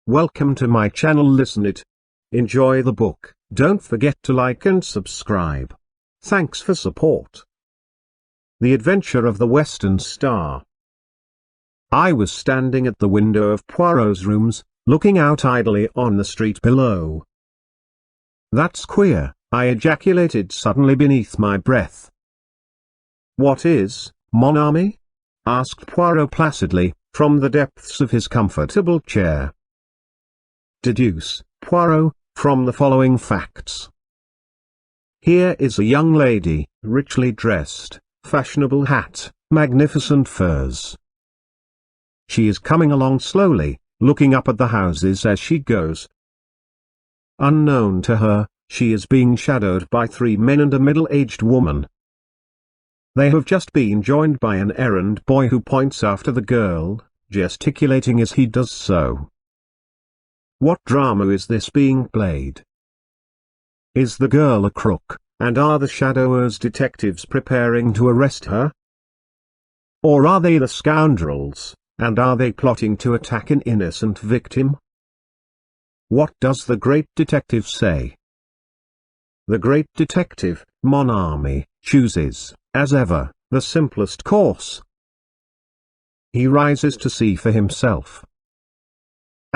Welcome to my channel. Listen it. Enjoy the book. Don't forget to like and subscribe. Thanks for support. The Adventure of the Western Star. I was standing at the window of Poirot's rooms, looking out idly on the street below. "That's queer," I ejaculated suddenly beneath my breath. "What is, mon ami?" asked Poirot placidly, from the depths of his comfortable chair. "Deduce, Poirot, from the following facts. Here is a young lady, richly dressed, fashionable hat, magnificent furs. She is coming along slowly, looking up at the houses as she goes. Unknown to her, she is being shadowed by 3 men and a middle-aged woman. They have just been joined by an errand boy who points after the girl, gesticulating as he does so. What drama is this being played? Is the girl a crook, and are the shadowers detectives preparing to arrest her? Or are they the scoundrels, and are they plotting to attack an innocent victim? What does the great detective say? The great detective, mon ami, chooses, as ever, the simplest course. He rises to see for himself.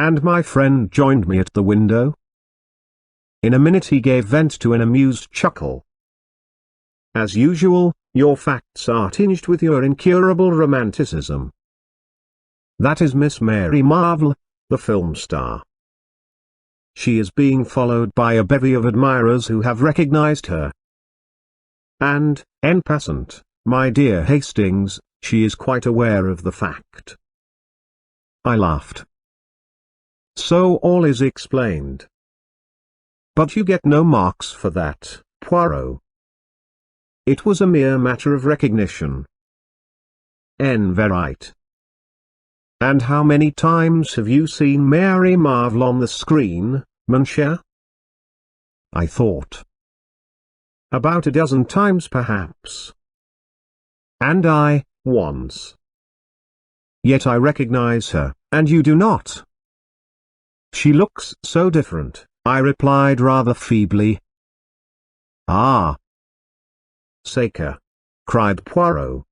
And my friend joined me at the window. In a minute he gave vent to an amused chuckle. As usual, your facts are tinged with your incurable romanticism. That is Miss Mary Marvel, the film star. She is being followed by a bevy of admirers who have recognized her. And, en passant, my dear Hastings, she is quite aware of the fact." I laughed. "So all is explained. But you get no marks for that, Poirot. It was a mere matter of recognition." "En vérité. And how many times have you seen Mary Marvel on the screen, mon cher?" I thought. "About a dozen times perhaps." "And I, once." "Yet I recognize her, and you do not." "She looks so different," I replied rather feebly. "Ah! Sacre!" cried Poirot.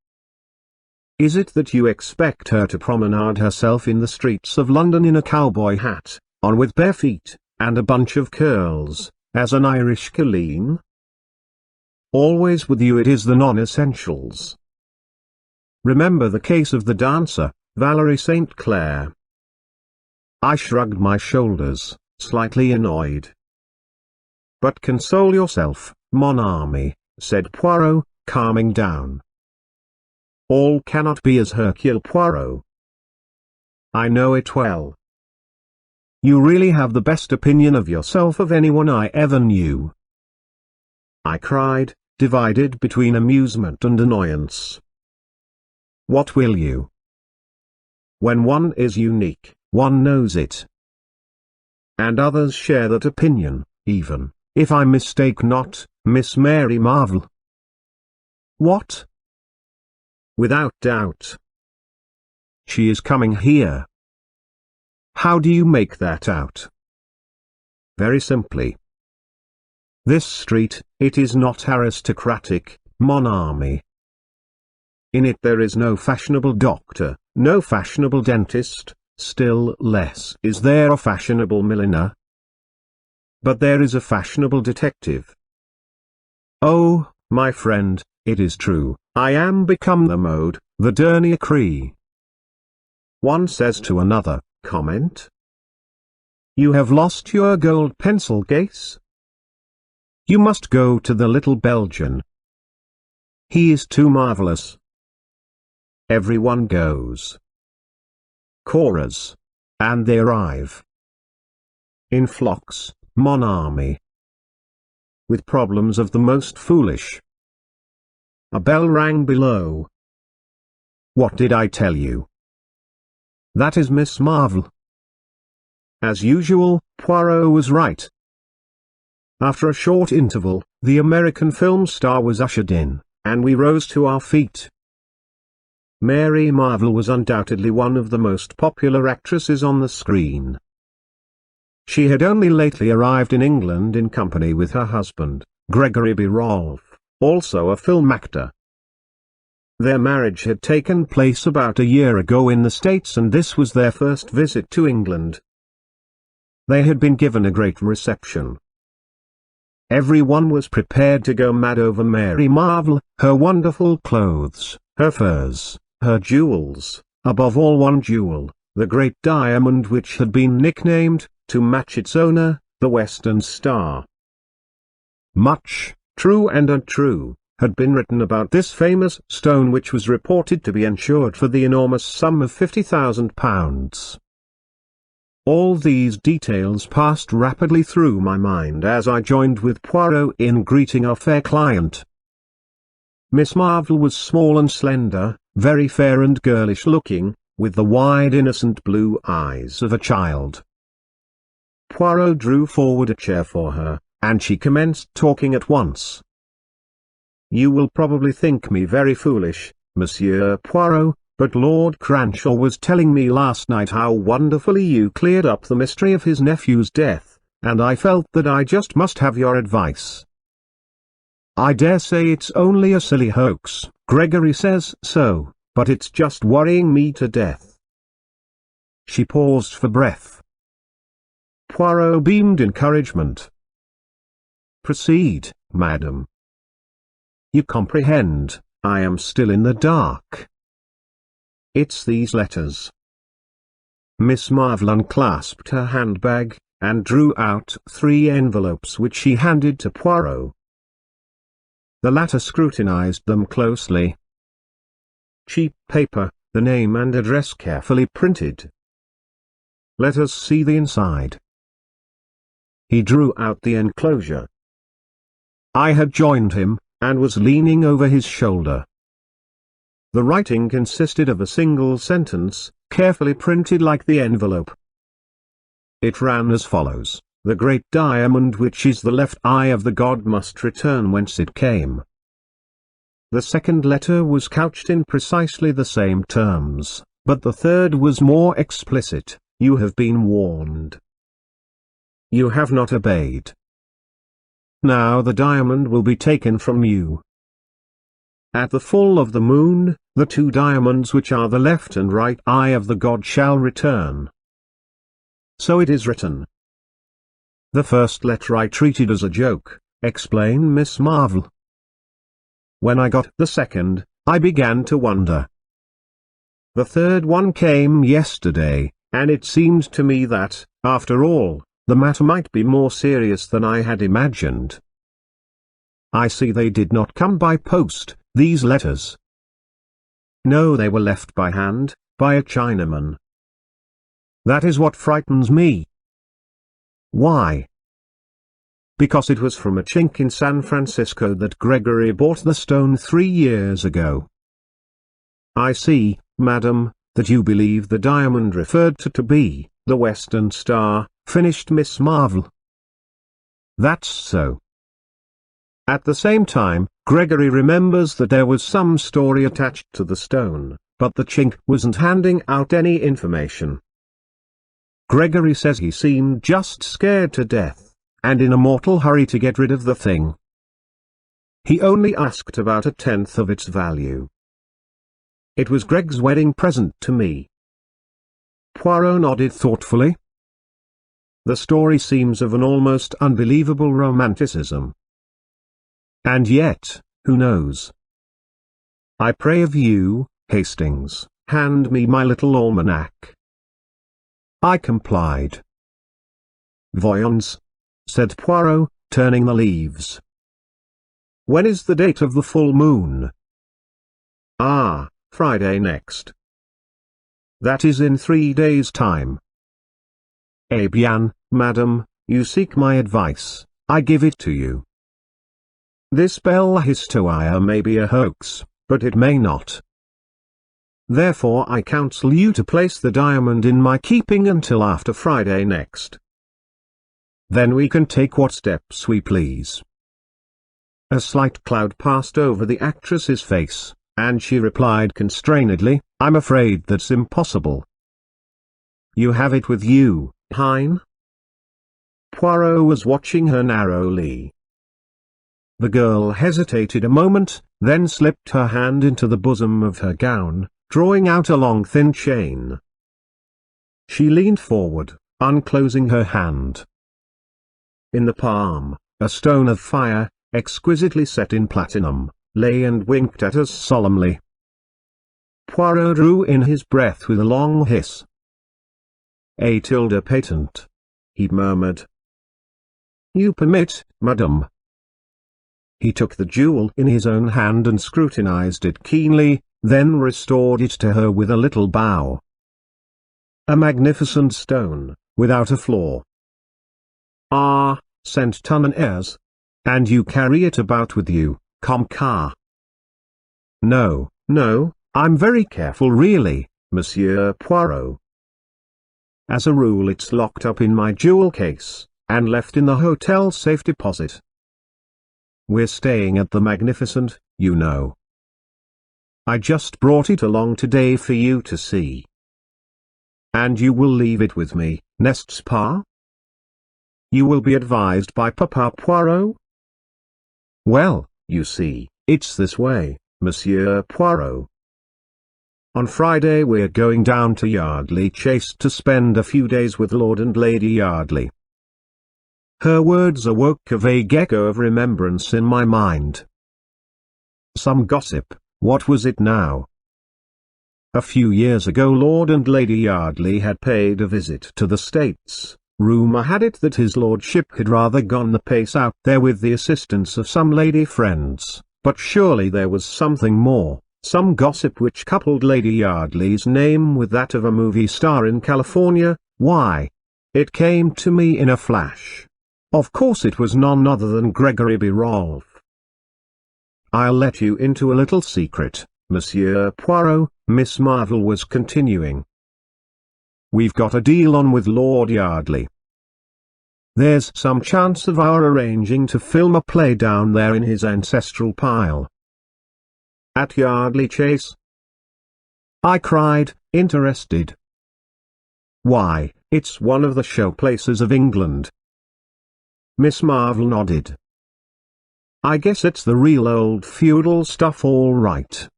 "Is it that you expect her to promenade herself in the streets of London in a cowboy hat, on with bare feet, and a bunch of curls, as an Irish colleen? Always with you it is the non-essentials. Remember the case of the dancer, Valerie St. Clair." I shrugged my shoulders, slightly annoyed. "But console yourself, mon ami," said Poirot, calming down. "All cannot be as Hercule Poirot. I know it well. You really have the best opinion of yourself of anyone I ever knew," I cried, divided between amusement and annoyance. "What will you? When one is unique, one knows it. And others share that opinion, even, if I mistake not, Miss Mary Marvel." "What?" "Without doubt. She is coming here." "How do you make that out?" "Very simply. This street, it is not aristocratic, mon ami. In it there is no fashionable doctor, no fashionable dentist, still less is there a fashionable milliner. But there is a fashionable detective. Oh, my friend, it is true, I am become the mode, the dernier cri. One says to another, comment. You have lost your gold pencil case? You must go to the little Belgian. He is too marvelous. Everyone goes. Chorus. And they arrive. In flocks, mon ami. With problems of the most foolish. A bell rang below. What did I tell you? That is Miss Marvel. As usual, Poirot was right. After a short interval, the American film star was ushered in, and we rose to our feet. Mary Marvel was undoubtedly one of the most popular actresses on the screen. She had only lately arrived in England in company with her husband, Gregory B. Rolfe, also a film actor. Their marriage had taken place about a year ago in the States, and this was their first visit to England. They had been given a great reception. Everyone was prepared to go mad over Mary Marvel, her wonderful clothes, her furs, her jewels, above all one jewel, the great diamond which had been nicknamed, to match its owner, the Western Star. Much, true and untrue, had been written about this famous stone, which was reported to be insured for the enormous sum of £50,000. All these details passed rapidly through my mind as I joined with Poirot in greeting our fair client. Miss Marvel was small and slender, very fair and girlish-looking, with the wide innocent blue eyes of a child. Poirot drew forward a chair for her, and she commenced talking at once. "You will probably think me very foolish, Monsieur Poirot, but Lord Cranshaw was telling me last night how wonderfully you cleared up the mystery of his nephew's death, and I felt that I just must have your advice. I dare say it's only a silly hoax, Gregory says so, but it's just worrying me to death." She paused for breath. Poirot beamed encouragement. "Proceed, madam. You comprehend, I am still in the dark. It's these letters." Miss Marvel unclasped her handbag, and drew out 3 envelopes which she handed to Poirot. The latter scrutinized them closely. Cheap paper, the name and address carefully printed. "Let us see the inside." He drew out the enclosure. I had joined him, and was leaning over his shoulder. The writing consisted of a single sentence, carefully printed like the envelope. It ran as follows: "The great diamond which is the left eye of the god must return whence it came." The second letter was couched in precisely the same terms, but the third was more explicit: "You have been warned. You have not obeyed. Now the diamond will be taken from you. At the full of the moon, the 2 diamonds which are the left and right eye of the god shall return." So it is written. "The first letter I treated as a joke," explained Miss Marvel. "When I got the second, I began to wonder. The third one came yesterday, and it seemed to me that, after all, the matter might be more serious than I had imagined. I see they did not come by post, these letters. No, they were left by hand, by a Chinaman. That is what frightens me." "Why?" "Because it was from a chink in San Francisco that Gregory bought the stone 3 years ago." "I see, madam, that you believe the diamond referred to be the Western Star," finished Miss Marvel. "That's so. At the same time, Gregory remembers that there was some story attached to the stone, but the chink wasn't handing out any information. Gregory says he seemed just scared to death, and in a mortal hurry to get rid of the thing. He only asked about 1/10 of its value. It was Greg's wedding present to me." Poirot nodded thoughtfully. "The story seems of an almost unbelievable romanticism. And yet, who knows? I pray of you, Hastings, hand me my little almanac." I complied. "Voyons," said Poirot, turning the leaves. "When is the date of the full moon?" "Ah, Friday next." "That is in 3 days' time." "Eh bien, madam, you seek my advice, I give it to you. This belle histoire may be a hoax, but it may not. Therefore I counsel you to place the diamond in my keeping until after Friday next. Then we can take what steps we please." A slight cloud passed over the actress's face, and she replied constrainedly, "I'm afraid that's impossible." "You have it with you, Hein?" Poirot was watching her narrowly. The girl hesitated a moment, then slipped her hand into the bosom of her gown, drawing out a long thin chain. She leaned forward, unclosing her hand. In the palm, a stone of fire, exquisitely set in platinum, lay and winked at us solemnly. Poirot drew in his breath with a long hiss. "A tilde patent," he murmured. "You permit, madame?" He took the jewel in his own hand and scrutinized it keenly, then restored it to her with a little bow. "A magnificent stone, without a flaw." "Ah, Saint Tonnerres. And you carry it about with you, comme ça?" "No, no, I'm very careful really, Monsieur Poirot. As a rule it's locked up in my jewel case, and left in the hotel safe deposit. We're staying at the Magnificent, you know. I just brought it along today for you to see." "And you will leave it with me, n'est-ce pas? You will be advised by Papa Poirot?" "Well, you see, it's this way, Monsieur Poirot. On Friday we're going down to Yardley Chase to spend a few days with Lord and Lady Yardley." Her words awoke a vague echo of remembrance in my mind. Some gossip, what was it now? A few years ago Lord and Lady Yardley had paid a visit to the States. Rumour had it that his lordship had rather gone the pace out there with the assistance of some lady friends, but surely there was something more, some gossip which coupled Lady Yardley's name with that of a movie star in California. Why? It came to me in a flash. Of course it was none other than Gregory B. Rolfe. "I'll let you into a little secret, Monsieur Poirot," Miss Marvel was continuing. "We've got a deal on with Lord Yardley. There's some chance of our arranging to film a play down there in his ancestral pile." "At Yardley Chase?" I cried, interested. "Why, it's one of the show places of England." Miss Marvel nodded. "I guess it's the real old feudal stuff all right.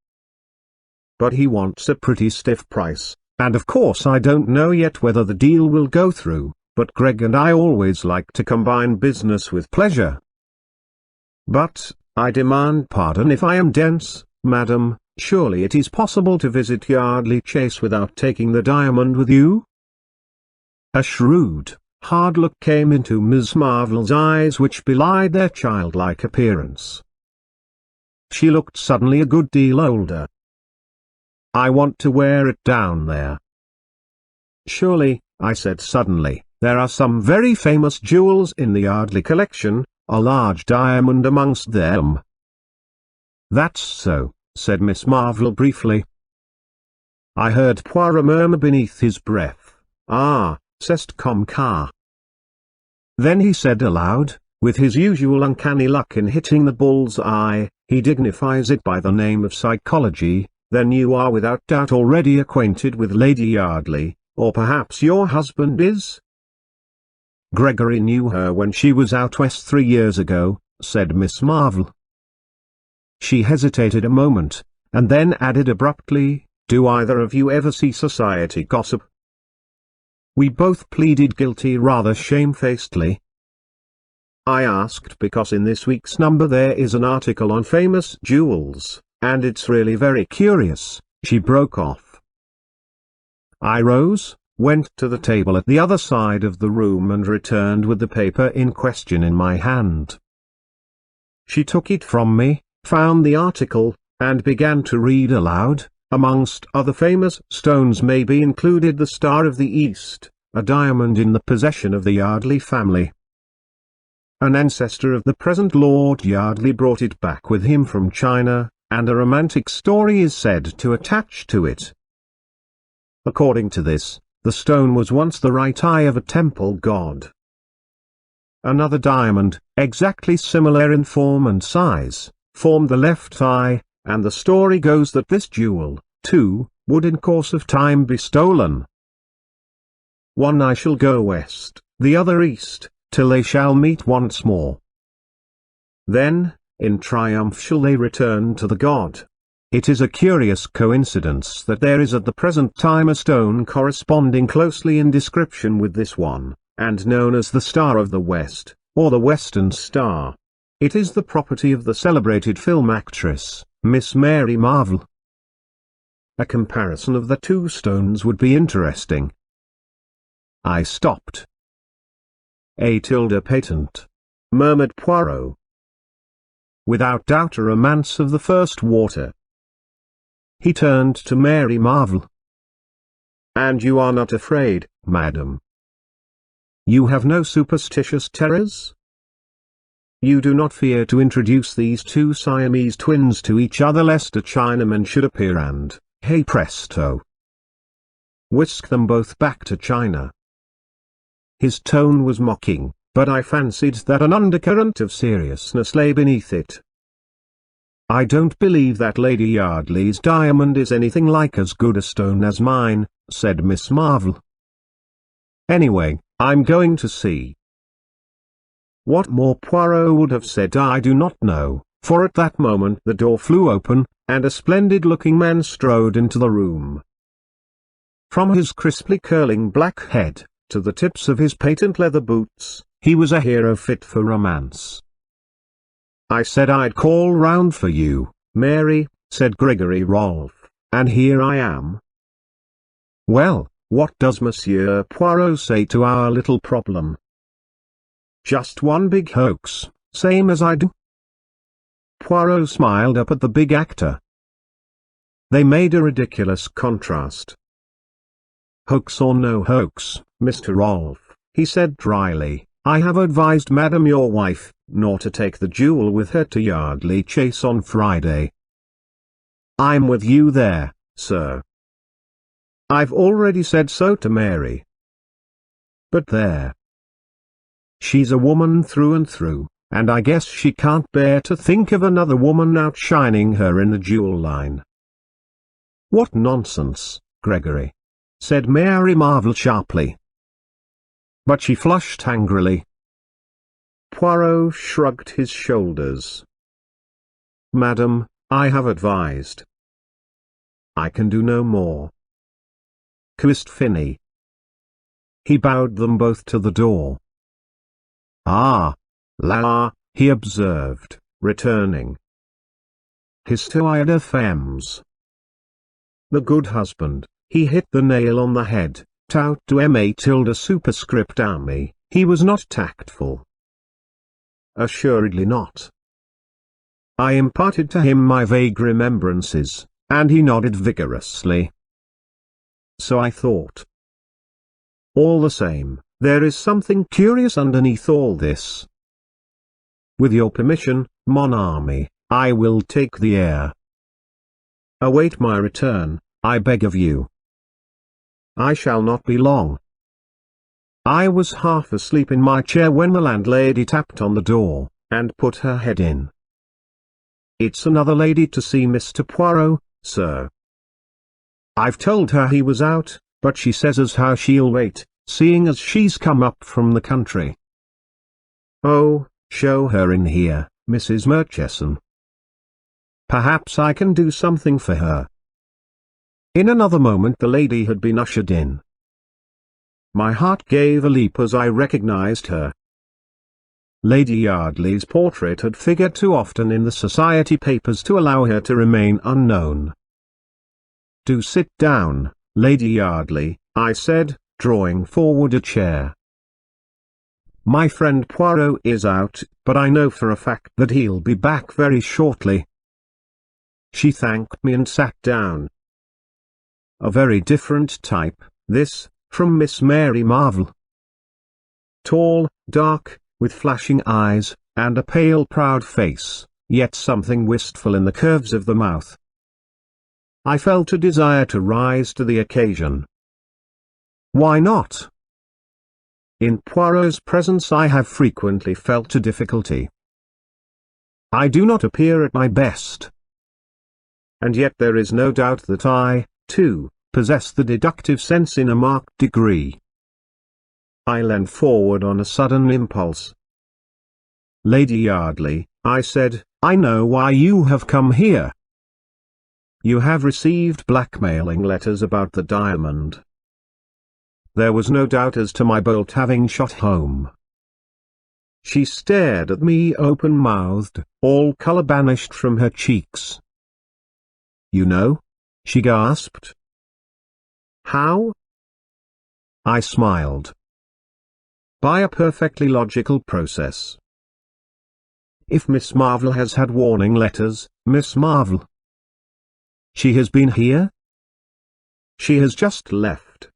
But he wants a pretty stiff price, and of course I don't know yet whether the deal will go through, but Greg and I always like to combine business with pleasure." "But, I demand pardon if I am dense, madam, surely it is possible to visit Yardley Chase without taking the diamond with you?" A shrewd, hard look came into Miss Marvel's eyes which belied their childlike appearance. She looked suddenly a good deal older. "I want to wear it down there." "Surely," I said suddenly, "there are some very famous jewels in the Yardley collection, a large diamond amongst them." "That's so," said Miss Marvel briefly. I heard Poirot murmur beneath his breath, "Ah, c'est comme ça." Then he said aloud, with his usual uncanny luck in hitting the bull's eye, "He dignifies it by the name of psychology. Then you are without doubt already acquainted with Lady Yardley, or perhaps your husband is?" "Gregory knew her when she was out west 3 years ago," said Miss Marvel. She hesitated a moment, and then added abruptly, "Do either of you ever see society gossip?" We both pleaded guilty rather shamefacedly. I asked because in this week's number there is an article on famous jewels, and it's really very curious. She broke off. I rose, went to the table at the other side of the room and returned with the paper in question in my hand. She took it from me, found the article, and began to read aloud. Amongst other famous stones may be included the Star of the East, a diamond in the possession of the Yardley family. An ancestor of the present Lord Yardley brought it back with him from China, and a romantic story is said to attach to it. According to this, the stone was once the right eye of a temple god. Another diamond, exactly similar in form and size, formed the left eye, and the story goes that this jewel, too, would in course of time be stolen. One eye shall go west, the other east, till they shall meet once more. Then, in triumph shall they return to the god. It is a curious coincidence that there is at the present time a stone corresponding closely in description with this one, and known as the Star of the West, or the Western Star. It is the property of the celebrated film actress, Miss Mary Marvel. A comparison of the two stones would be interesting. I stopped. A tilde patent, murmured Poirot. Without doubt a romance of the first water. He turned to Mary Marvel. And you are not afraid, madam? You have no superstitious terrors? You do not fear to introduce these two Siamese twins to each other lest a Chinaman should appear and, hey presto, whisk them both back to China. His tone was mocking, but I fancied that an undercurrent of seriousness lay beneath it. I don't believe that Lady Yardley's diamond is anything like as good a stone as mine, said Miss Marvel. Anyway, I'm going to see. What more Poirot would have said I do not know, for at that moment the door flew open, and a splendid-looking man strode into the room. From his crisply curling black head, to the tips of his patent leather boots, he was a hero fit for romance. I said I'd call round for you, Mary, said Gregory Rolfe, and here I am. Well, what does Monsieur Poirot say to our little problem? Just one big hoax, same as I do. Poirot smiled up at the big actor. They made a ridiculous contrast. Hoax or no hoax, Mr. Rolfe, he said dryly, I have advised Madam your wife, not to take the jewel with her to Yardley Chase on Friday. I'm with you there, sir. I've already said so to Mary. But there. She's a woman through and through, and I guess she can't bear to think of another woman outshining her in the jewel line. What nonsense, Gregory, said Mary Marvel sharply. But she flushed angrily. Poirot shrugged his shoulders. Madam, I have advised. I can do no more. Quist fini. He bowed them both to the door. Ah, la, he observed, returning. Histoire femmes. The good husband, he hit the nail on the head, tout to ma tilde superscript ami, he was not tactful. Assuredly not. I imparted to him my vague remembrances, and he nodded vigorously. So I thought. All the same, there is something curious underneath all this. With your permission, mon ami, I will take the air. Await my return, I beg of you. I shall not be long. I was half asleep in my chair when the landlady tapped on the door, and put her head in. It's another lady to see Mr. Poirot, sir. I've told her he was out, but she says as how she'll wait, seeing as she's come up from the country. Oh, show her in here, Mrs. Murchison. Perhaps I can do something for her. In another moment the lady had been ushered in. My heart gave a leap as I recognized her. Lady Yardley's portrait had figured too often in the society papers to allow her to remain unknown. Do sit down, Lady Yardley, I said, drawing forward a chair. My friend Poirot is out, but I know for a fact that he'll be back very shortly. She thanked me and sat down. A very different type, this, from Miss Mary Marvel. Tall, dark, with flashing eyes, and a pale proud face, yet something wistful in the curves of the mouth. I felt a desire to rise to the occasion. Why not? In Poirot's presence I have frequently felt a difficulty. I do not appear at my best. And yet there is no doubt that I, too, possess the deductive sense in a marked degree. I leaned forward on a sudden impulse. "Lady Yardley," I said, "I know why you have come here. You have received blackmailing letters about the diamond." There was no doubt as to my bolt having shot home. She stared at me open-mouthed, all color banished from her cheeks. "You know?" she gasped. "How?" I smiled. "By a perfectly logical process. If Miss Marvel has had warning letters, Miss Marvel—" "She has been here?" "She has just left.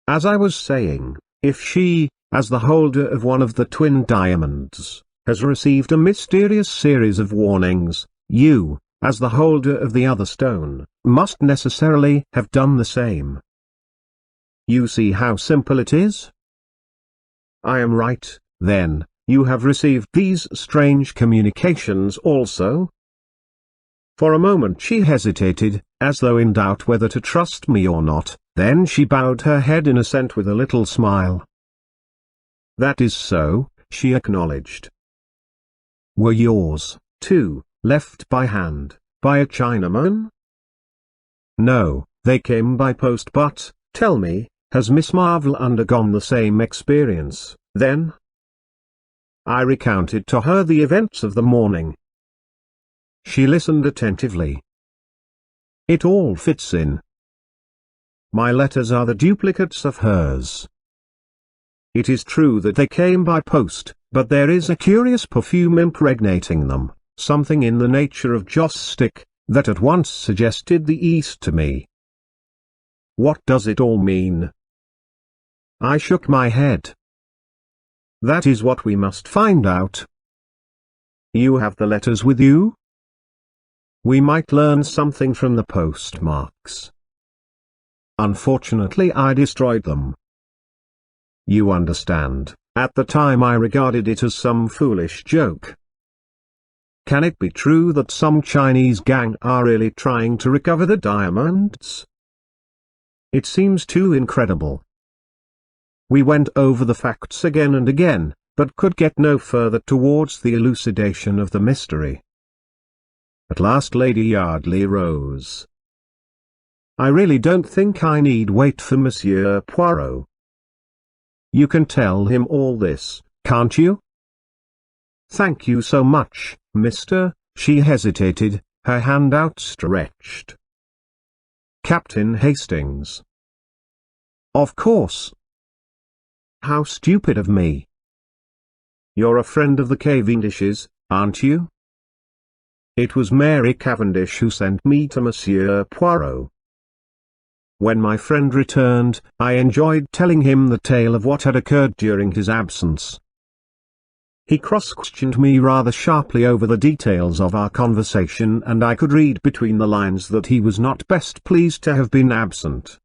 As I was saying, if she, as the holder of one of the twin diamonds, has received a mysterious series of warnings, you, as the holder of the other stone, must necessarily have done the same. You see how simple it is? I am right, then, you have received these strange communications also?" For a moment she hesitated, as though in doubt whether to trust me or not, then she bowed her head in assent with a little smile. "That is so," she acknowledged. "Were yours, too, left by hand, by a Chinaman?" "No, they came by post, but, tell me, has Miss Marvel undergone the same experience, then?" I recounted to her the events of the morning. She listened attentively. "It all fits in. My letters are the duplicates of hers. It is true that they came by post, but there is a curious perfume impregnating them, something in the nature of joss stick, that at once suggested the East to me. What does it all mean?" I shook my head. "That is what we must find out. You have the letters with you? We might learn something from the postmarks." "Unfortunately I destroyed them." "You understand, at the time I regarded it as some foolish joke. Can it be true that some Chinese gang are really trying to recover the diamonds? It seems too incredible." We went over the facts again and again, but could get no further towards the elucidation of the mystery. At last Lady Yardley rose. "I really don't think I need wait for Monsieur Poirot. You can tell him all this, can't you?" "Thank you so much, Mr." She hesitated, her hand outstretched. "Captain Hastings." "Of course. How stupid of me. You're a friend of the Cavendishes, aren't you?" "It was Mary Cavendish who sent me to Monsieur Poirot. When my friend returned, I enjoyed telling him the tale of what had occurred during his absence. He cross-questioned me rather sharply over the details of our conversation, and I could read between the lines that he was not best pleased to have been absent.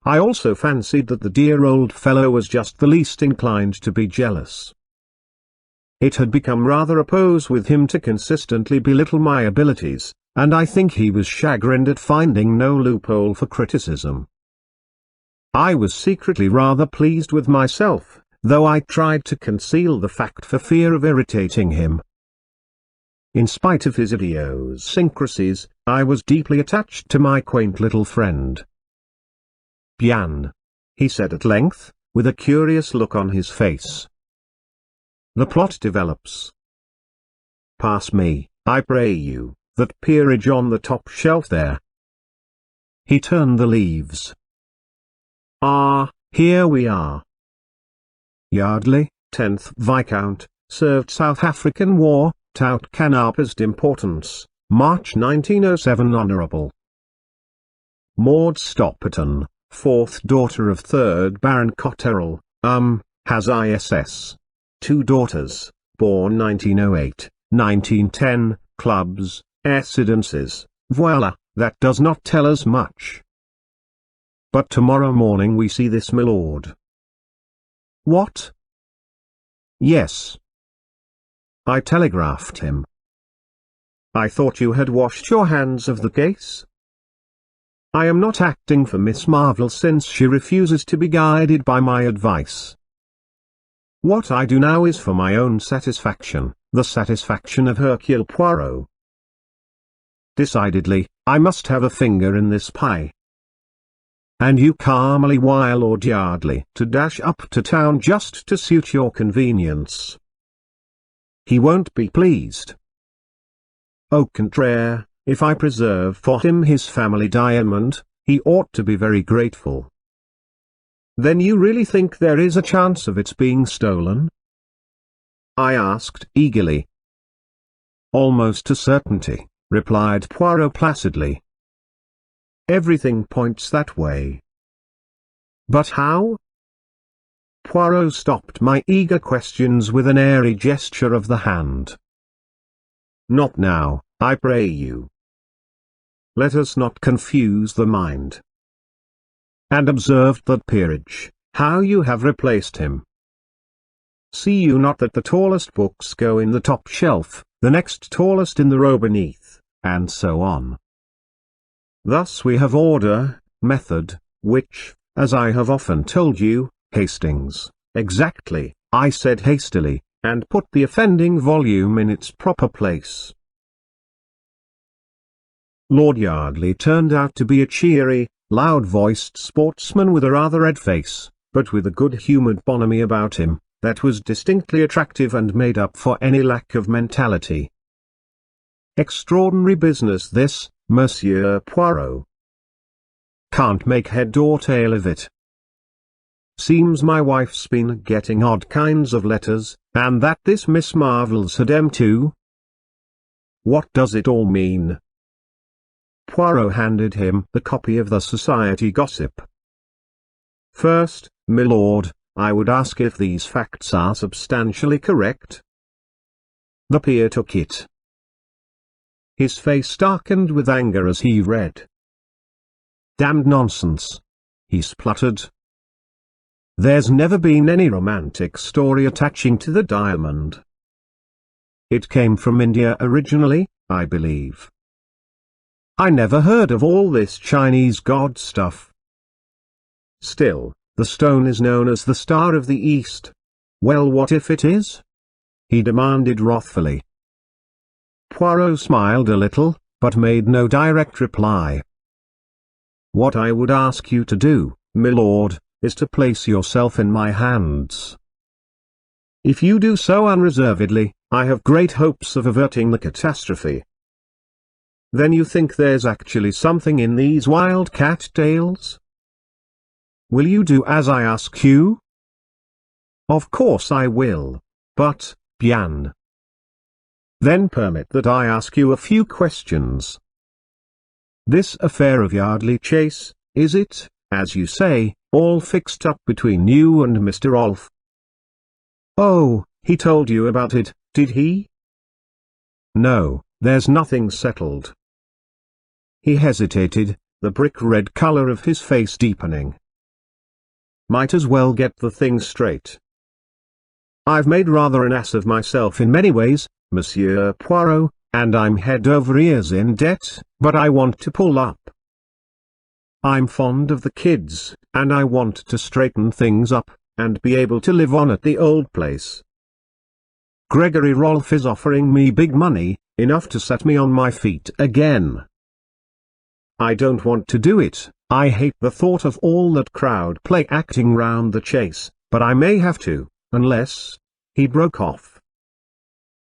I also fancied that the dear old fellow was just the least inclined to be jealous. It had become rather a pose with him to consistently belittle my abilities, and I think he was chagrined at finding no loophole for criticism. I was secretly rather pleased with myself, though I tried to conceal the fact for fear of irritating him. In spite of his idiosyncrasies, I was deeply attached to my quaint little friend. "Bien," he said at length, with a curious look on his face. "The plot develops. Pass me, I pray you, that peerage on the top shelf there." He turned the leaves. "Ah, here we are. Yardley, 10th Viscount, served South African War, tout canapes d'importance, March 1907. Honourable Maud Stopperton, 4th daughter of 3rd Baron Cotterell, has ISS. 2 daughters, born 1908, 1910, clubs, residences, voila, that does not tell us much. But tomorrow morning we see this milord." "What?" "Yes. I telegraphed him." "I thought you had washed your hands of the case?" I am not acting for Miss Marvel since she refuses to be guided by my advice. What I do now is for my own satisfaction, the satisfaction of Hercule Poirot. Decidedly, I must have a finger in this pie. And you calmly wire Lord Yardley to dash up to town just to suit your convenience. He won't be pleased. Au contraire, if I preserve for him his family diamond, he ought to be very grateful. Then you really think there is a chance of its being stolen? I asked eagerly. Almost a certainty, replied Poirot placidly. Everything points that way. But how? Poirot stopped my eager questions with an airy gesture of the hand. Not now, I pray you. Let us not confuse the mind. And observed that peerage, how you have replaced him. See you not that the tallest books go in the top shelf, the next tallest in the row beneath, and so on. Thus we have order, method, which, as I have often told you, Hastings, exactly, I said hastily, and put the offending volume in its proper place. Lord Yardley turned out to be a cheery, loud-voiced sportsman with a rather red face, but with a good-humoured bonhomie about him, that was distinctly attractive and made up for any lack of mentality. Extraordinary business this, Monsieur Poirot. Can't make head or tail of it. Seems my wife's been getting odd kinds of letters, and that this Miss Marvel's had 'em too. What does it all mean? Poirot handed him the copy of the Society Gossip. First, milord, I would ask if these facts are substantially correct. The peer took it. His face darkened with anger as he read. Damned nonsense, he spluttered. There's never been any romantic story attaching to the diamond. It came from India originally, I believe. I never heard of all this Chinese god stuff. Still, the stone is known as the Star of the East. Well, what if it is? He demanded wrathfully. Poirot smiled a little, but made no direct reply. What I would ask you to do, milord, is to place yourself in my hands. If you do so unreservedly, I have great hopes of averting the catastrophe. Then you think there's actually something in these wildcat tales? Will you do as I ask you? Of course I will, but, bien. Then permit that I ask you a few questions. This affair of Yardley Chase, is it, as you say, all fixed up between you and Mr. Rolfe? Oh, he told you about it, did he? No, there's nothing settled. He hesitated, the brick-red color of his face deepening. Might as well get the thing straight. I've made rather an ass of myself in many ways, Monsieur Poirot, and I'm head over ears in debt, but I want to pull up. I'm fond of the kids, and I want to straighten things up, and be able to live on at the old place. Gregory Rolfe is offering me big money, enough to set me on my feet again. I don't want to do it, I hate the thought of all that crowd play acting round the chase, but I may have to, unless... He broke off.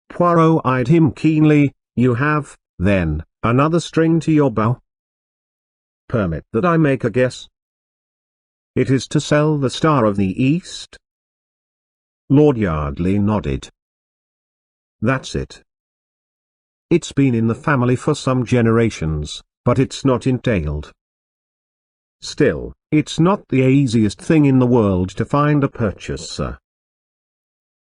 Poirot eyed him keenly. You have, then, another string to your bow? Permit that I make a guess. It is to sell the Star of the East? Lord Yardley nodded. That's it. It's been in the family for some generations, but it's not entailed. Still, it's not the easiest thing in the world to find a purchaser.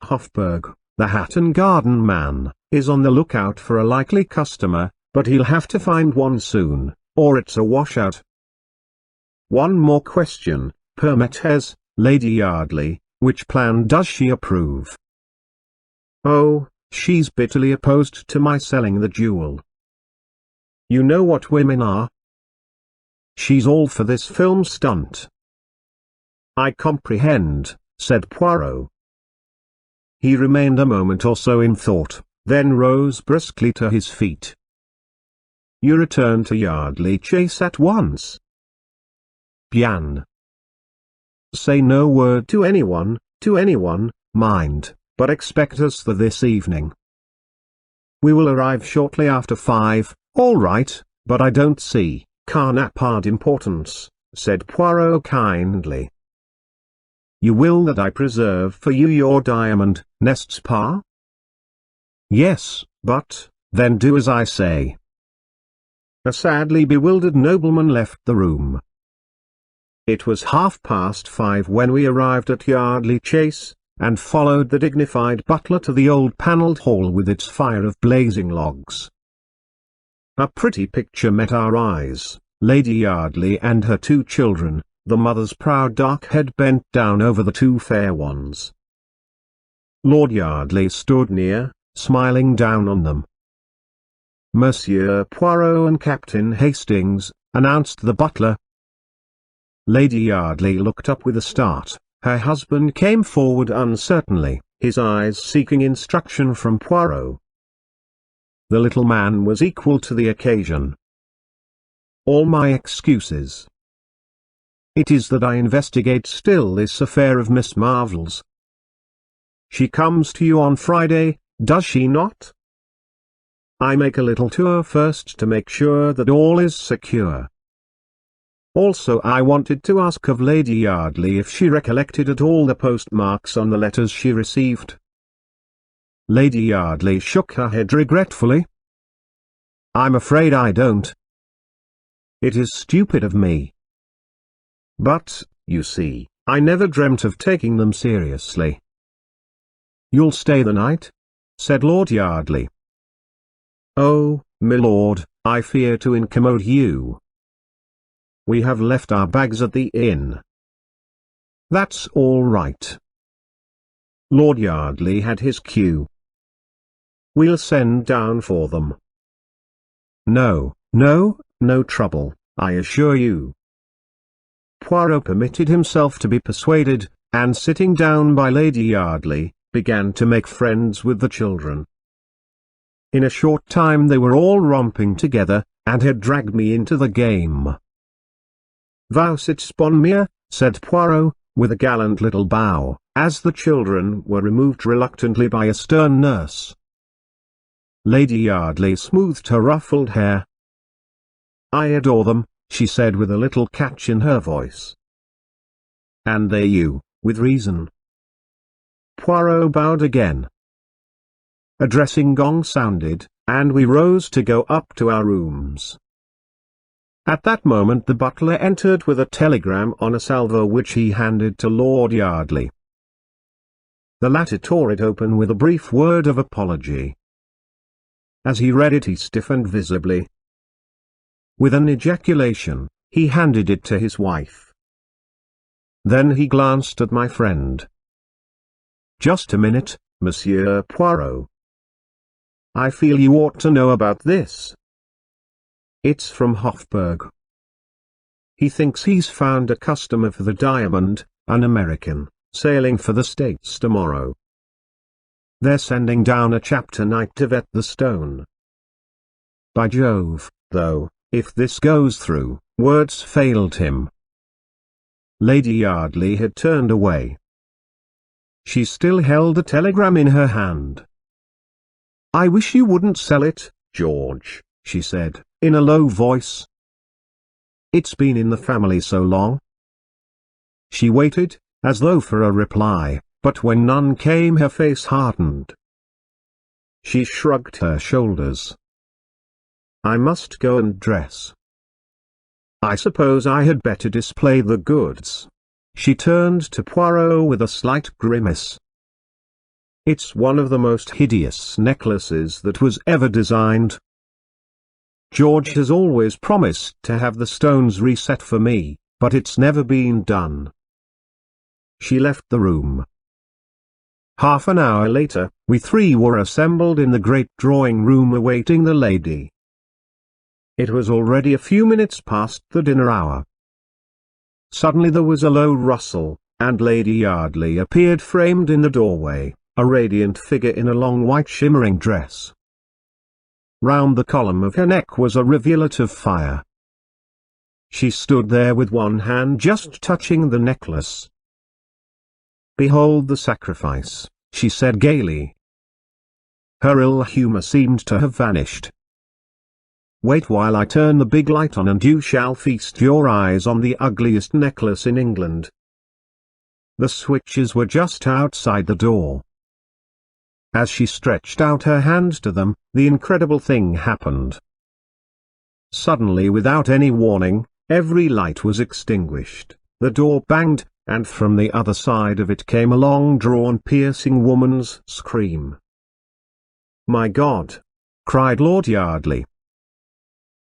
Hofburg, the Hat and Garden man, is on the lookout for a likely customer, but he'll have to find one soon, or it's a washout. One more question, permettez, Lady Yardley, which plan does she approve? Oh, she's bitterly opposed to my selling the jewel. You know what women are. She's all for this film stunt." "I comprehend," said Poirot. He remained a moment or so in thought, then rose briskly to his feet. "You return to Yardley Chase at once." "Bien." "Say no word to anyone, mind, but expect us there this evening." "We will arrive shortly after 5, all right, but I don't see carnapard importance," said Poirot kindly. "You will that I preserve for you your diamond, n'est-ce pas?" "Yes, but, then do as I say." A sadly bewildered nobleman left the room. It was 5:30 when we arrived at Yardley Chase, and followed the dignified butler to the old panelled hall with its fire of blazing logs. A pretty picture met our eyes: Lady Yardley and her 2 children, the mother's proud dark head bent down over the 2 fair ones. Lord Yardley stood near, smiling down on them. "Monsieur Poirot and Captain Hastings," announced the butler. Lady Yardley looked up with a start. Her husband came forward uncertainly, his eyes seeking instruction from Poirot. The little man was equal to the occasion. "All my excuses. It is that I investigate still this affair of Miss Marvel's. She comes to you on Friday, does she not? I make a little tour first to make sure that all is secure. Also I wanted to ask of Lady Yardley if she recollected at all the postmarks on the letters she received." Lady Yardley shook her head regretfully. "I'm afraid I don't. It is stupid of me. But, you see, I never dreamt of taking them seriously." "You'll stay the night?" said Lord Yardley. "Oh, milord, I fear to incommode you. We have left our bags at the inn." "That's all right." Lord Yardley had his cue. "We'll send down for them." No trouble, I assure you." Poirot permitted himself to be persuaded, and sitting down by Lady Yardley, began to make friends with the children. In a short time they were all romping together, and had dragged me into the game. "Vous êtes bon mère," said Poirot, with a gallant little bow, as the children were removed reluctantly by a stern nurse. Lady Yardley smoothed her ruffled hair. "I adore them," she said with a little catch in her voice. "And they you, with reason." Poirot bowed again. A dressing gong sounded, and we rose to go up to our rooms. At that moment the butler entered with a telegram on a salver which he handed to Lord Yardley. The latter tore it open with a brief word of apology. As he read it he stiffened visibly. With an ejaculation, he handed it to his wife. Then he glanced at my friend. "Just a minute, Monsieur Poirot. I feel you ought to know about this. It's from Hofburg. He thinks he's found a customer for the diamond, an American, sailing for the States tomorrow. They're sending down a chap tonight to vet the stone. By Jove, though, if this goes through," words failed him. Lady Yardley had turned away. She still held the telegram in her hand. "I wish you wouldn't sell it, George," she said, in a low voice. "It's been in the family so long." She waited, as though for a reply, but when none came her face hardened. She shrugged her shoulders. "I must go and dress. I suppose I had better display the goods." She turned to Poirot with a slight grimace. "It's one of the most hideous necklaces that was ever designed. George has always promised to have the stones reset for me, but it's never been done." She left the room. Half an hour later, we 3 were assembled in the great drawing-room awaiting the lady. It was already a few minutes past the dinner hour. Suddenly there was a low rustle, and Lady Yardley appeared framed in the doorway, a radiant figure in a long white shimmering dress. Round the column of her neck was a rivulet of fire. She stood there with one hand just touching the necklace. "Behold the sacrifice," she said gaily. Her ill humor seemed to have vanished. "Wait while I turn the big light on and you shall feast your eyes on the ugliest necklace in England." The switches were just outside the door. As she stretched out her hand to them, the incredible thing happened. Suddenly, without any warning, every light was extinguished, the door banged, and from the other side of it came a long-drawn piercing woman's scream. "My God!" cried Lord Yardley.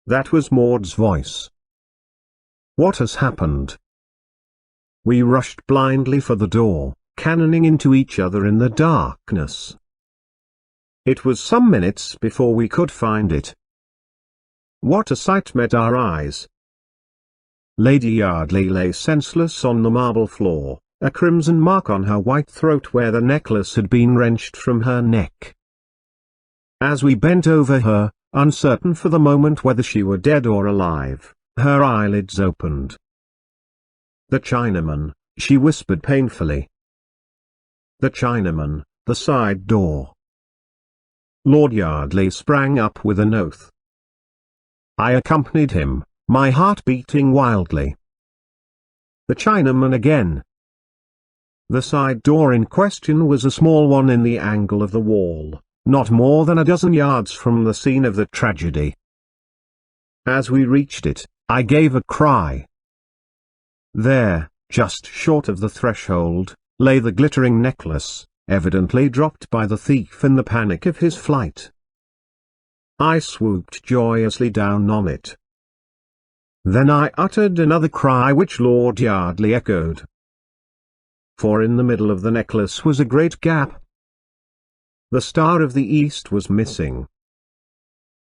That was Maud's voice. "What has happened?" We rushed blindly for the door, cannoning into each other in the darkness. It was some minutes before we could find it. What a sight met our eyes! Lady Yardley lay senseless on the marble floor, a crimson mark on her white throat where the necklace had been wrenched from her neck. As we bent over her, uncertain for the moment whether she were dead or alive, her eyelids opened. "The Chinaman," she whispered painfully. "The Chinaman, the side door." Lord Yardley sprang up with an oath. I accompanied him, my heart beating wildly. The Chinaman again. The side door in question was a small one in the angle of the wall, not more than a dozen yards from the scene of the tragedy. As we reached it, I gave a cry. There, just short of the threshold, lay the glittering necklace, evidently dropped by the thief in the panic of his flight. I swooped joyously down on it. Then I uttered another cry which Lord Yardley echoed. For in the middle of the necklace was a great gap. The Star of the East was missing.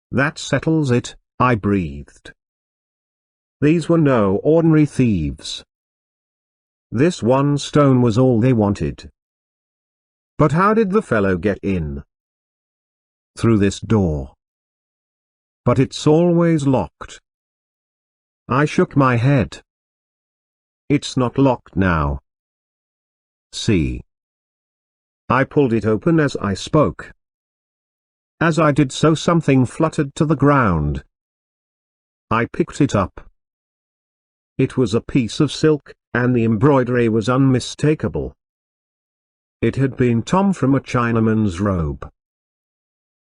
"That settles it," I breathed. These were no ordinary thieves. This one stone was all they wanted. But how did the fellow get in? Through this door. But it's always locked. I shook my head. It's not locked now. See. I pulled it open as I spoke. As I did so, something fluttered to the ground. I picked it up. It was a piece of silk, and the embroidery was unmistakable. It had been torn from a Chinaman's robe.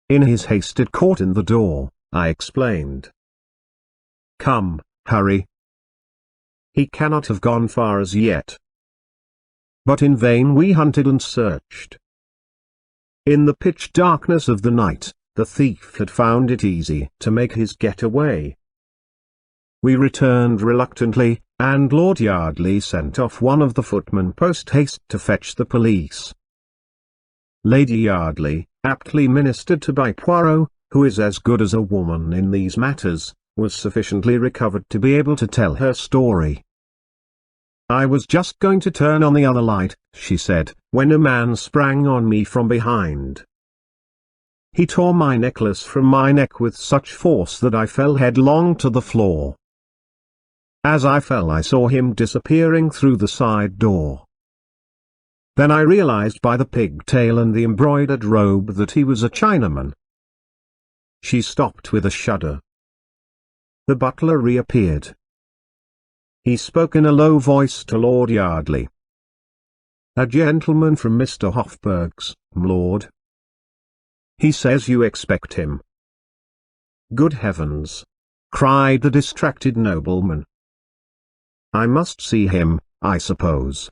In his haste it caught in the door, I explained. "Come, hurry. He cannot have gone far as yet." But in vain we hunted and searched. In the pitch darkness of the night, the thief had found it easy to make his getaway. We returned reluctantly, and Lord Yardley sent off one of the footmen post-haste to fetch the police. Lady Yardley, aptly ministered to by Poirot, who is as good as a woman in these matters, was sufficiently recovered to be able to tell her story. "I was just going to turn on the other light," she said, "when a man sprang on me from behind. He tore my necklace from my neck with such force that I fell headlong to the floor. As I fell, I saw him disappearing through the side door. Then I realized by the pigtail and the embroidered robe that he was a Chinaman." She stopped with a shudder. The butler reappeared. He spoke in a low voice to Lord Yardley. "A gentleman from Mr. Hofburg's, m'lord. He says you expect him." "Good heavens!" cried the distracted nobleman. "I must see him, I suppose."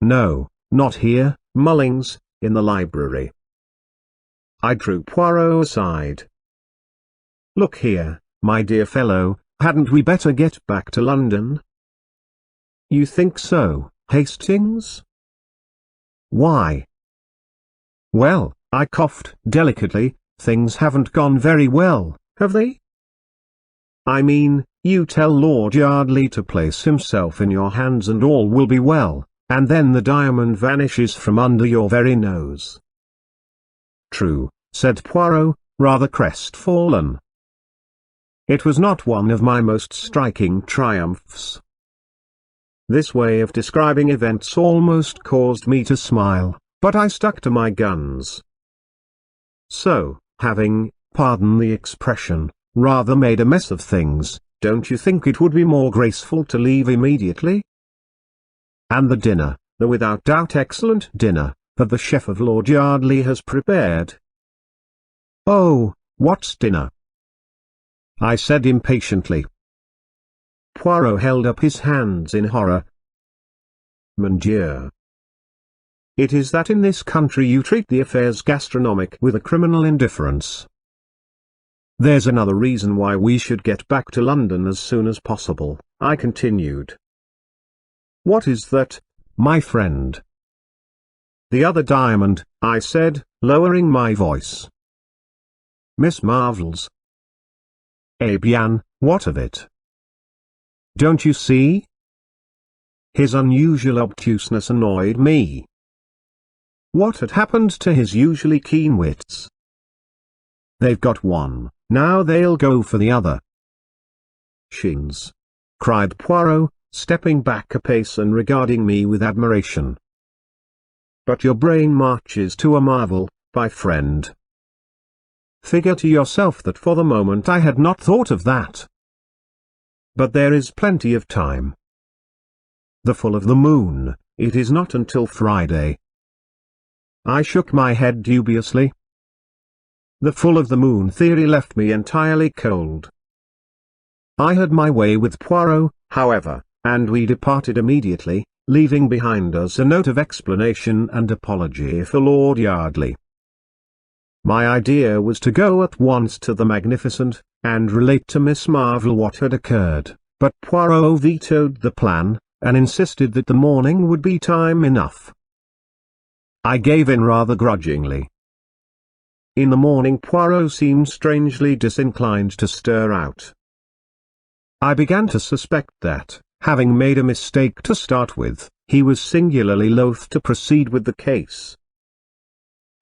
"No, not here, Mullings, in the library." I drew Poirot aside. "Look here, my dear fellow, hadn't we better get back to London?" "You think so, Hastings?" "Why?" "Well," I coughed delicately, "things haven't gone very well, have they?" I mean, you tell Lord Yardley to place himself in your hands and all will be well, and then the diamond vanishes from under your very nose." "True," said Poirot, rather crestfallen. It was not one of my most striking triumphs. This way of describing events almost caused me to smile, but I stuck to my guns. "So, having, pardon the expression, rather made a mess of things, don't you think it would be more graceful to leave immediately? And the dinner, the without doubt excellent dinner, that the chef of Lord Yardley has prepared?" "Oh, what's dinner?" I said impatiently. Poirot held up his hands in horror. "Mon Dieu! It is that in this country you treat the affairs gastronomic with a criminal indifference. There's another reason why we should get back to London as soon as possible," I continued. "What is that, my friend?" "The other diamond," I said, lowering my voice. "Miss Marvel's." "Eh bien, what of it?" "Don't you see?" His unusual obtuseness annoyed me. What had happened to his usually keen wits? "They've got one, now they'll go for the other." "Shins!" cried Poirot, stepping back a pace and regarding me with admiration. "But your brain marches to a marvel, my friend. Figure to yourself that for the moment I had not thought of that. But there is plenty of time. The full of the moon, it is not until Friday." I shook my head dubiously. The full of the moon theory left me entirely cold. I had my way with Poirot, however, and we departed immediately, leaving behind us a note of explanation and apology for Lord Yardley. My idea was to go at once to the Magnificent, and relate to Miss Marvel what had occurred, but Poirot vetoed the plan, and insisted that the morning would be time enough. I gave in rather grudgingly. In the morning Poirot seemed strangely disinclined to stir out. I began to suspect that, having made a mistake to start with, he was singularly loath to proceed with the case.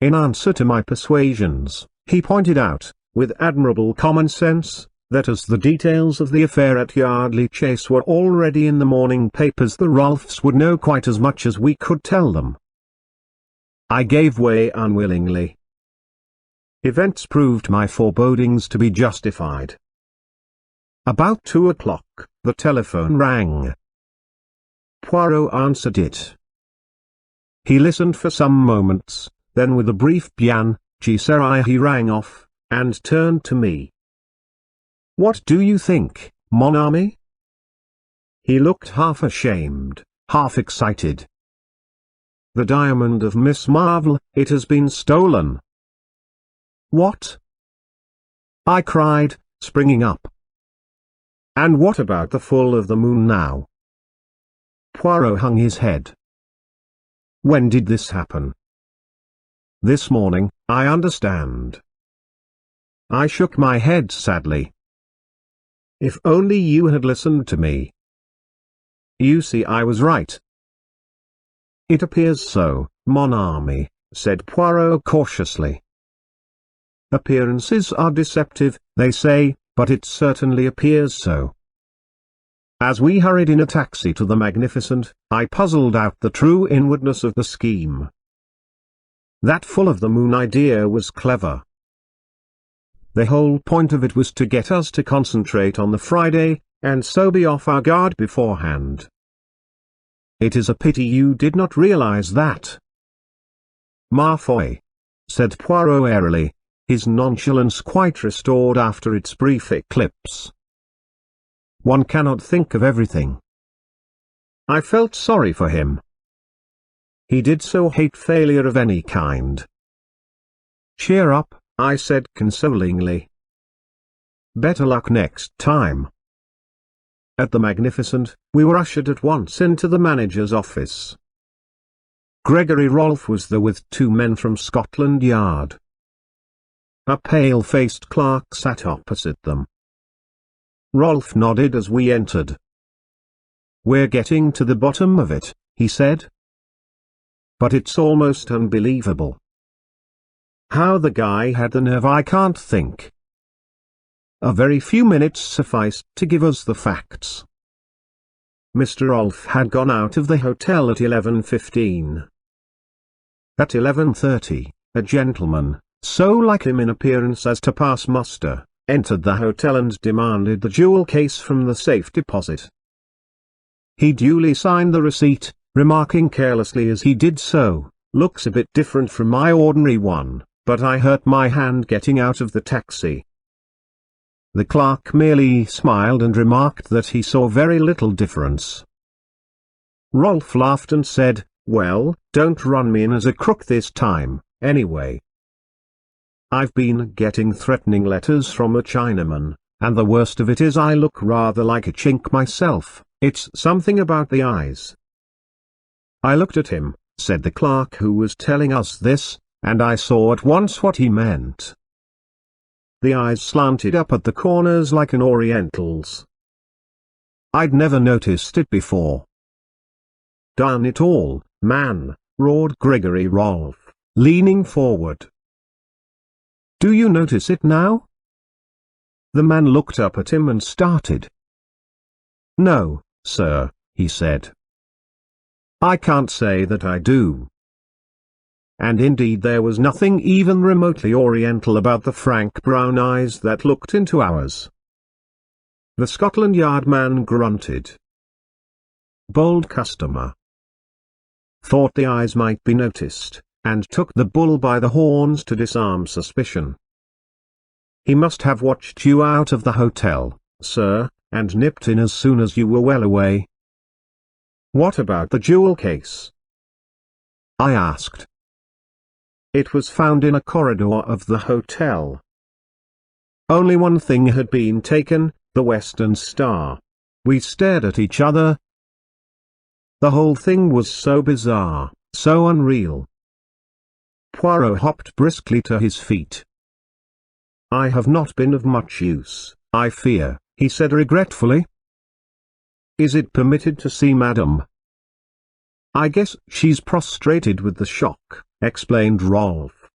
In answer to my persuasions, he pointed out, with admirable common sense, that as the details of the affair at Yardley Chase were already in the morning papers, the Rolfs would know quite as much as we could tell them. I gave way unwillingly. Events proved my forebodings to be justified. About 2 o'clock, the telephone rang. Poirot answered it. He listened for some moments, then with a brief bien, qui sera he rang off, and turned to me. "What do you think, mon ami?" He looked half ashamed, half excited. "The diamond of Miss Marvel, it has been stolen." "What?" I cried, springing up. "And what about the full of the moon now?" Poirot hung his head. "When did this happen?" "This morning, I understand." I shook my head sadly. "If only you had listened to me." "You see I was right." "It appears so, mon ami," said Poirot cautiously. "Appearances are deceptive, they say, but it certainly appears so." As we hurried in a taxi to the Magnificent, I puzzled out the true inwardness of the scheme. That full of the moon idea was clever. The whole point of it was to get us to concentrate on the Friday, and so be off our guard beforehand. It is a pity you did not realize that. "Ma foi," said Poirot airily, his nonchalance quite restored after its brief eclipse. "One cannot think of everything." I felt sorry for him. He did so hate failure of any kind. "Cheer up," I said consolingly. "Better luck next time." At the Magnificent, we were ushered at once into the manager's office. Gregory Rolfe was there with 2 men from Scotland Yard. A pale-faced clerk sat opposite them. Rolf nodded as we entered. "We're getting to the bottom of it," he said. "But it's almost unbelievable. How the guy had the nerve, I can't think." A very few minutes sufficed to give us the facts. Mr. Rolf had gone out of the hotel at 11:15. At 11:30, a gentleman, so like him in appearance as to pass muster, entered the hotel and demanded the jewel case from the safe deposit. He duly signed the receipt, remarking carelessly as he did so, "Looks a bit different from my ordinary one, but I hurt my hand getting out of the taxi." The clerk merely smiled and remarked that he saw very little difference. Rolf laughed and said, "Well, don't run me in as a crook this time, anyway. I've been getting threatening letters from a Chinaman, and the worst of it is I look rather like a chink myself. It's something about the eyes." I looked at him, said the clerk who was telling us this, and I saw at once what he meant. The eyes slanted up at the corners like an Oriental's. I'd never noticed it before. "Darn it all, man," roared Gregory Rolf, leaning forward. "Do you notice it now?" The man looked up at him and started. "No, sir," he said. "I can't say that I do." And indeed there was nothing even remotely Oriental about the frank brown eyes that looked into ours. The Scotland Yard man grunted. Bold customer. Thought the eyes might be noticed, and took the bull by the horns to disarm suspicion. "He must have watched you out of the hotel, sir, and nipped in as soon as you were well away." "What about the jewel case?" I asked. "It was found in a corridor of the hotel. Only one thing had been taken, the Western Star." We stared at each other. The whole thing was so bizarre, so unreal. Poirot hopped briskly to his feet. "I have not been of much use, I fear," he said regretfully. "Is it permitted to see Madame?" "I guess she's prostrated with the shock," explained Rolf.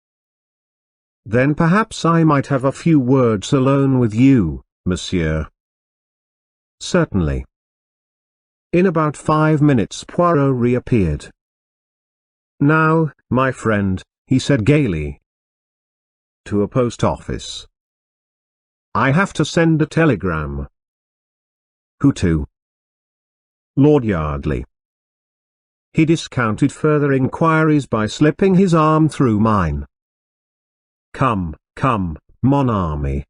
"Then perhaps I might have a few words alone with you, monsieur." "Certainly." In about 5 minutes Poirot reappeared. "Now, my friend," he said gaily. "To a post office. I have to send a telegram." "Who to?" "Lord Yardley." He discounted further inquiries by slipping his arm through mine. "Come, come, mon ami.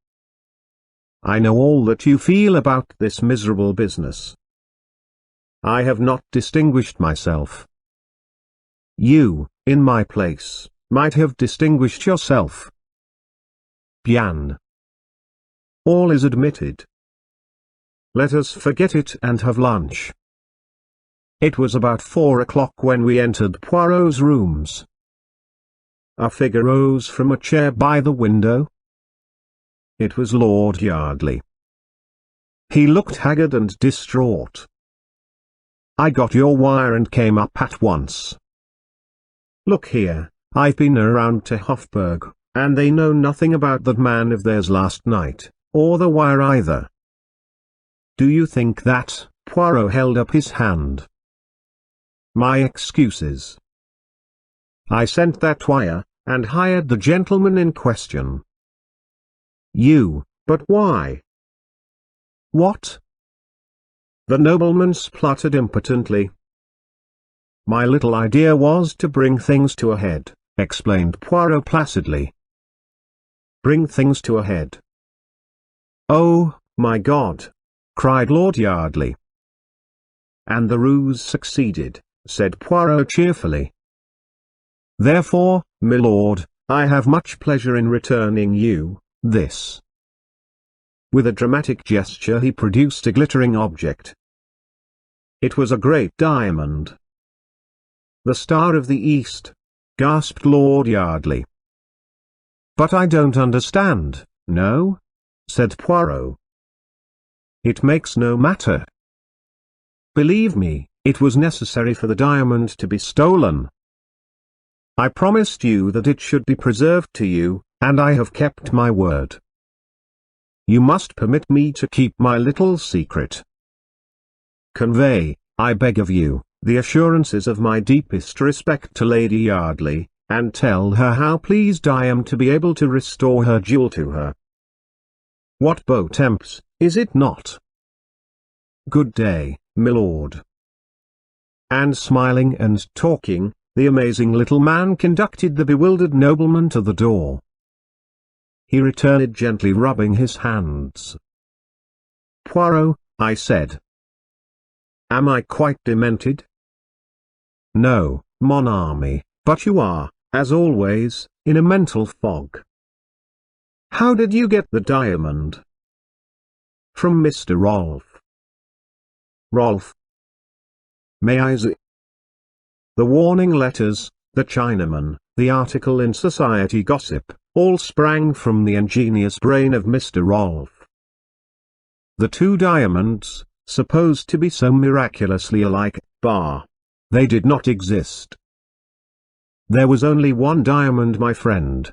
I know all that you feel about this miserable business. I have not distinguished myself. You, in my place, might have distinguished yourself. Bien. All is admitted. Let us forget it and have lunch." It was about 4 o'clock when we entered Poirot's rooms. A figure rose from a chair by the window. It was Lord Yardley. He looked haggard and distraught. "I got your wire and came up at once. Look here, I've been around to Hofburg, and they know nothing about that man of theirs last night, or the wire either." "Do you think that?" Poirot held up his hand. "My excuses. I sent that wire, and hired the gentleman in question." But why?" "What?" The nobleman spluttered impotently. "My little idea was to bring things to a head," explained Poirot placidly. "Bring things to a head." "Oh, my God!" cried Lord Yardley. "And the ruse succeeded," said Poirot cheerfully. "Therefore, milord, I have much pleasure in returning you this." With a dramatic gesture he produced a glittering object. It was a great diamond. "The Star of the East," gasped Lord Yardley. "But I don't understand." "No?" said Poirot. It makes no matter. Believe me, it was necessary for the diamond to be stolen. I promised you that it should be preserved to you, and I have kept my word. You must permit me to keep my little secret. Convey, I beg of you, the assurances of my deepest respect to Lady Yardley, and tell her how pleased I am to be able to restore her jewel to her. What beau temps, is it not? Good day, milord. And smiling and talking, the amazing little man conducted the bewildered nobleman to the door. He returned gently rubbing his hands. Poirot, I said. Am I quite demented? No, mon ami, but you are, as always, in a mental fog. How did you get the diamond? From Mr. Rolfe. Rolfe? May I see? The warning letters, the Chinaman, the article in Society Gossip, all sprang from the ingenious brain of Mr. Rolfe. The two diamonds, supposed to be so miraculously alike, they did not exist. There was only one diamond, my friend.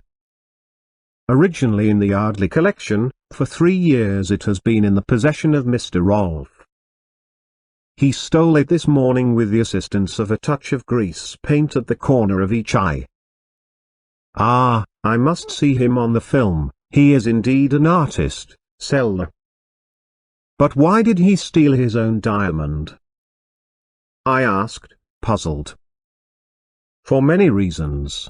Originally in the Yardley collection, for 3 years it has been in the possession of Mr. Rolfe. He stole it this morning with the assistance of a touch of grease paint at the corner of each eye. Ah, I must see him on the film, he is indeed an artist, Selma. But why did he steal his own diamond? I asked, puzzled. For many reasons.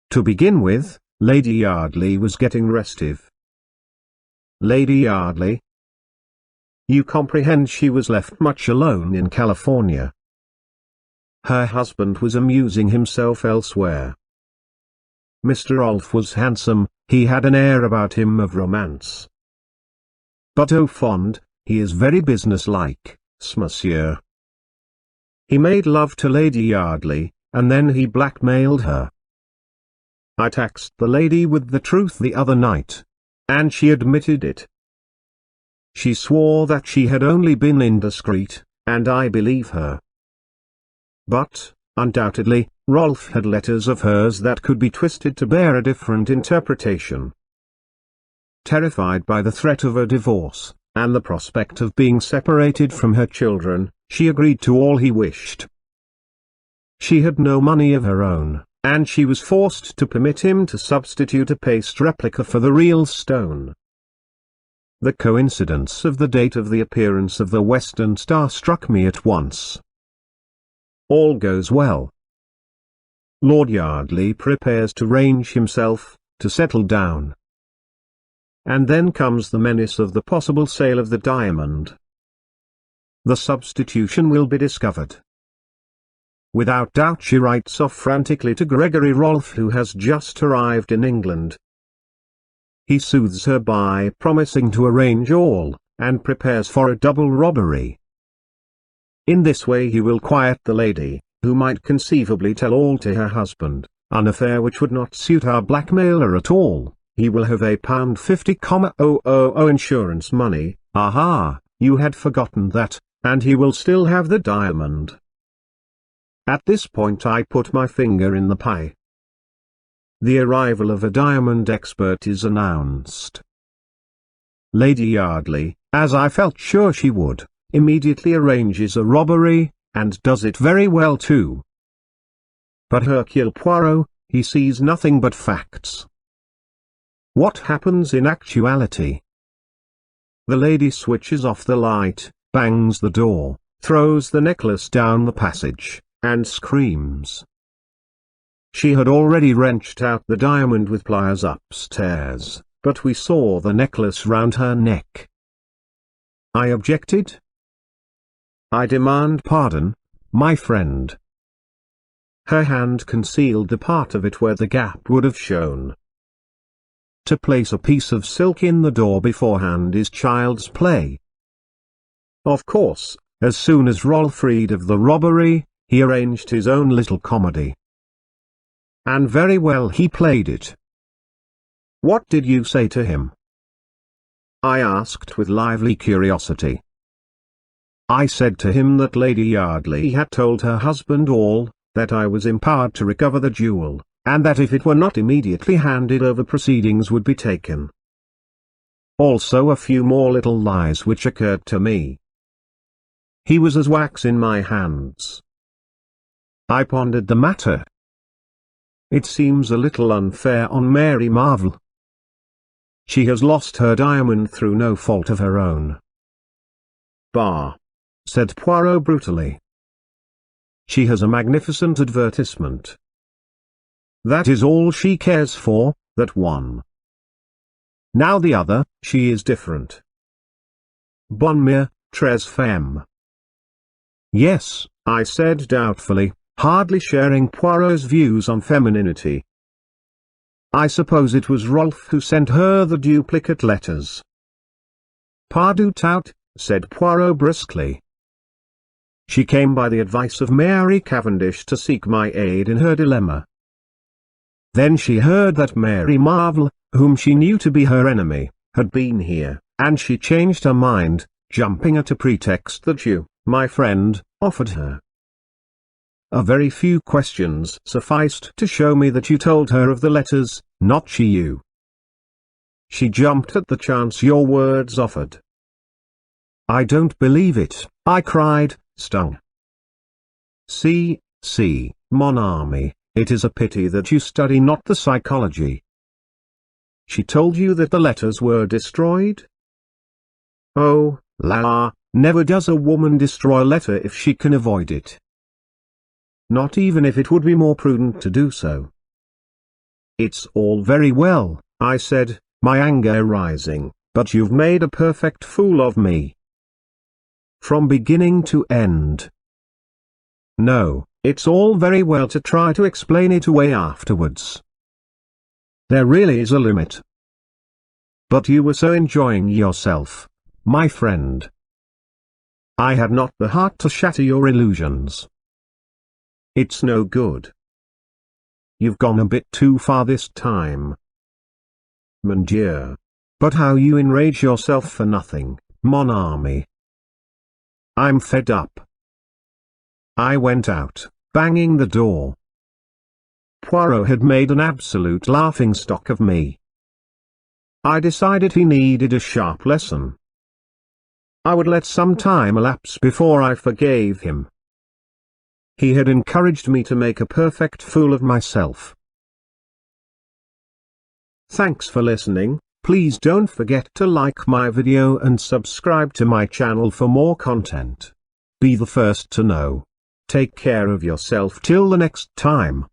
To begin with, Lady Yardley was getting restive. Lady Yardley? You comprehend, she was left much alone in California. Her husband was amusing himself elsewhere. Mr. Rolfe was handsome, he had an air about him of romance. But au fond, he is very businesslike, monsieur. He made love to Lady Yardley, and then he blackmailed her. I taxed the lady with the truth the other night, and she admitted it. She swore that she had only been indiscreet, and I believe her. But, undoubtedly, Rolfe had letters of hers that could be twisted to bear a different interpretation. Terrified by the threat of a divorce, and the prospect of being separated from her children, she agreed to all he wished. She had no money of her own, and she was forced to permit him to substitute a paste replica for the real stone. The coincidence of the date of the appearance of the Western Star struck me at once. All goes well. Lord Yardley prepares to range himself, to settle down. And then comes the menace of the possible sale of the diamond. The substitution will be discovered. Without doubt she writes off frantically to Gregory Rolfe, who has just arrived in England. He soothes her by promising to arrange all, and prepares for a double robbery. In this way he will quiet the lady, who might conceivably tell all to her husband, an affair which would not suit our blackmailer at all. He will have £50,000 insurance money, aha, you had forgotten that, and he will still have the diamond. At this point I put my finger in the pie. The arrival of a diamond expert is announced. Lady Yardley, as I felt sure she would, immediately arranges a robbery, and does it very well too. But Hercule Poirot, he sees nothing but facts. What happens in actuality? The lady switches off the light, bangs the door, throws the necklace down the passage, and screams. She had already wrenched out the diamond with pliers upstairs, but we saw the necklace round her neck. I objected. I demand pardon, my friend. Her hand concealed the part of it where the gap would have shown. To place a piece of silk in the door beforehand is child's play. Of course, as soon as Rolfe read of the robbery, he arranged his own little comedy. And very well he played it. What did you say to him? I asked with lively curiosity. I said to him that Lady Yardley had told her husband all, that I was empowered to recover the jewel, and that if it were not immediately handed over proceedings would be taken. Also a few more little lies which occurred to me. He was as wax in my hands. I pondered the matter. It seems a little unfair on Mary Marvel. She has lost her diamond through no fault of her own. Bah! Said Poirot brutally. She has a magnificent advertisement. That is all she cares for, that one. Now the other, she is different. Bonne mère, très femme. Yes, I said doubtfully, hardly sharing Poirot's views on femininity. I suppose it was Rolf who sent her the duplicate letters. Pas du tout, said Poirot briskly. She came by the advice of Mary Cavendish to seek my aid in her dilemma. Then she heard that Mary Marvel, whom she knew to be her enemy, had been here, and she changed her mind, jumping at a pretext that you, my friend, offered her. A very few questions sufficed to show me that you told her of the letters, not she you. She jumped at the chance your words offered. I don't believe it, I cried, stung. See, mon ami, it is a pity that you study not the psychology. She told you that the letters were destroyed? Oh, la, never does a woman destroy a letter if she can avoid it. Not even if it would be more prudent to do so. It's all very well, I said, my anger rising, but you've made a perfect fool of me. From beginning to end. No, it's all very well to try to explain it away afterwards. There really is a limit. But you were so enjoying yourself, my friend. I had not the heart to shatter your illusions. It's no good. You've gone a bit too far this time. Mon Dieu. But how you enrage yourself for nothing, mon ami. I'm fed up. I went out, banging the door. Poirot had made an absolute laughingstock of me. I decided he needed a sharp lesson. I would let some time elapse before I forgave him. He had encouraged me to make a perfect fool of myself. Thanks for listening. Please don't forget to like my video and subscribe to my channel for more content. Be the first to know. Take care of yourself till the next time.